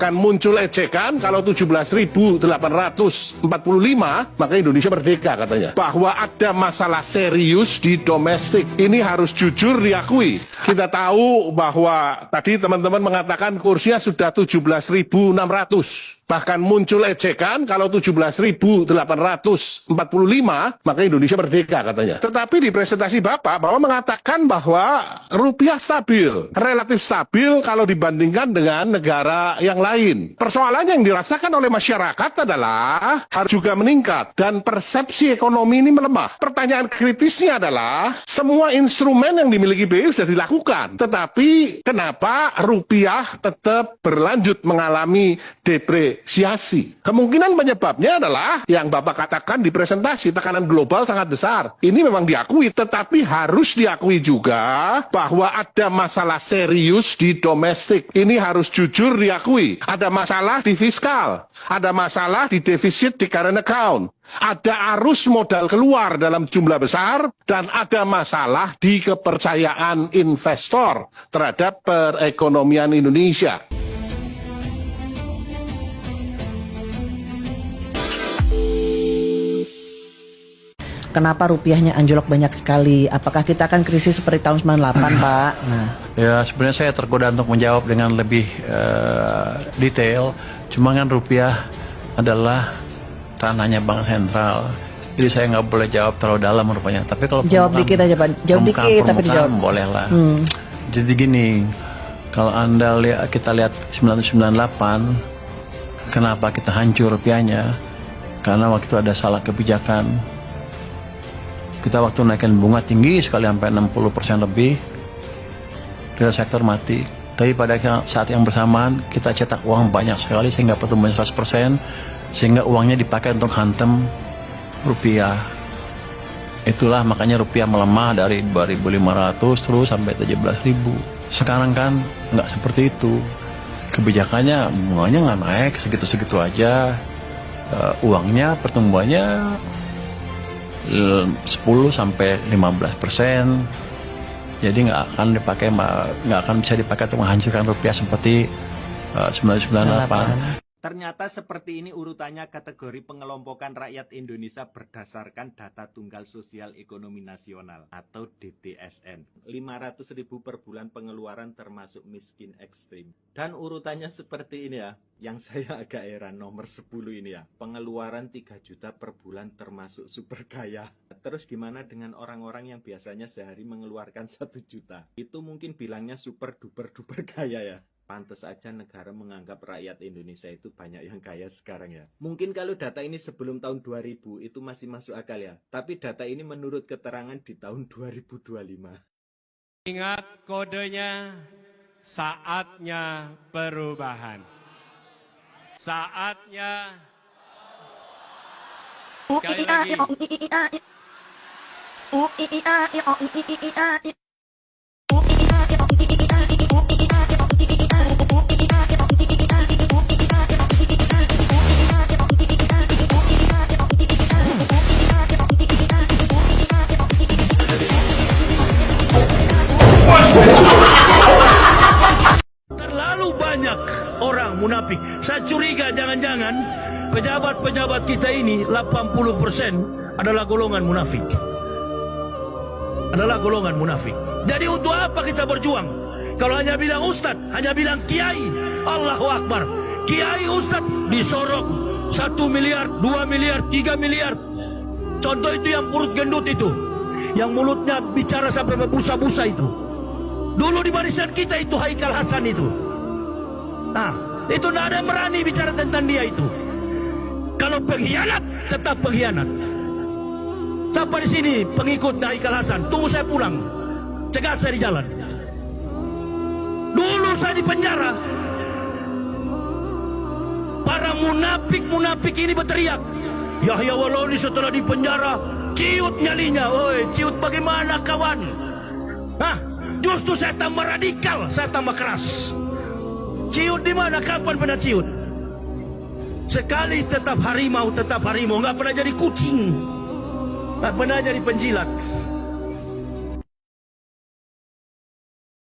Bahkan muncul ejekan kalau 17.845 maka Indonesia merdeka katanya. Bahwa ada masalah serius di domestik. Ini harus jujur diakui. Kita tahu bahwa tadi teman-teman mengatakan kursinya sudah 17.600. Bahkan muncul ejekan kalau 17.845 maka Indonesia merdeka katanya. Tetapi di presentasi Bapak mengatakan bahwa rupiah stabil, relatif stabil kalau dibandingkan dengan negara yang lain. Persoalannya yang dirasakan oleh masyarakat adalah harus juga meningkat dan persepsi ekonomi ini melemah. Pertanyaan kritisnya adalah semua instrumen yang dimiliki BI sudah dilakukan, tetapi kenapa rupiah tetap berlanjut mengalami depresiasi? Kemungkinan penyebabnya adalah yang Bapak katakan di presentasi, tekanan global sangat besar. Ini memang diakui, tetapi harus diakui juga bahwa ada masalah serius di domestik. Ini harus jujur diakui. Ada masalah di fiskal, ada masalah di defisit di current account, ada arus modal keluar dalam jumlah besar, dan ada masalah di kepercayaan investor terhadap perekonomian Indonesia. Kenapa rupiahnya anjlok banyak sekali? Apakah kita akan krisis seperti tahun 98, Pak? Nah, ya sebenarnya saya tergoda untuk menjawab dengan lebih detail. Cuma kan rupiah adalah ranahnya bank sentral. Jadi saya nggak boleh jawab terlalu dalam rupanya. Tapi kalau jawab dikit aja, Pak. Jawab dikit tapi dijawab. Boleh lah. Jadi gini, kalau kita lihat 1998, kenapa kita hancur rupiahnya? Karena waktu itu ada salah kebijakan. Kita waktu naikkan bunga tinggi sekali sampai 60% lebih, real sektor mati. Tapi pada saat yang bersamaan kita cetak uang banyak sekali sehingga pertumbuhan 100%, sehingga uangnya dipakai untuk hantam rupiah. Itulah makanya rupiah melemah dari 2.500 terus sampai 17.000. Sekarang kan nggak seperti itu. Kebijakannya bunganya nggak naik segitu-segitu aja, uangnya pertumbuhannya 10 sampai 15%. Jadi nggak akan bisa dipakai untuk menghancurkan rupiah seperti 1998. Ternyata seperti ini urutannya kategori pengelompokan rakyat Indonesia berdasarkan data tunggal sosial ekonomi nasional atau DTSN. 500.000 per bulan pengeluaran termasuk miskin ekstrim. Dan urutannya seperti ini ya, yang saya agak heran nomor 10 ini ya. Pengeluaran 3 juta per bulan termasuk super kaya. Terus gimana dengan orang-orang yang biasanya sehari mengeluarkan 1 juta? Itu mungkin bilangnya super duper kaya ya. Pantes aja negara menganggap rakyat Indonesia itu banyak yang kaya sekarang ya. Mungkin kalau data ini sebelum tahun 2000 itu masih masuk akal ya. Tapi data ini menurut keterangan di tahun 2025. Ingat kodenya, saatnya perubahan. Saatnya. Sekali lagi. Terlalu banyak orang munafik. Saya curiga jangan-jangan pejabat-pejabat kita ini 80% adalah golongan munafik. Adalah golongan munafik. Jadi untuk apa kita berjuang? Kalau hanya bilang ustadz, hanya bilang kiai, Allahu Akbar. Kiai ustadz disorok 1 miliar, 2 miliar, 3 miliar. Contoh itu yang perut gendut itu, yang mulutnya bicara sampai berbusa-busa itu. Dulu di barisan kita itu Haikal Hasan itu. Nah, itu tidak ada yang berani bicara tentang dia itu. Kalau pengkhianat, tetap pengkhianat. Siapa di sini pengikut Haikal Hasan? Tunggu saya pulang, cegat saya di jalan. Dulu saya di penjara, para munafik ini berteriak, Yahya Waloni setelah di penjara ciut nyalinya. Oi, ciut bagaimana kawan? Hah? Justru saya tambah radikal, saya tambah keras. Ciut di mana? Kapan pernah ciut? Sekali tetap harimau, nggak pernah jadi kucing, nggak pernah jadi penjilat.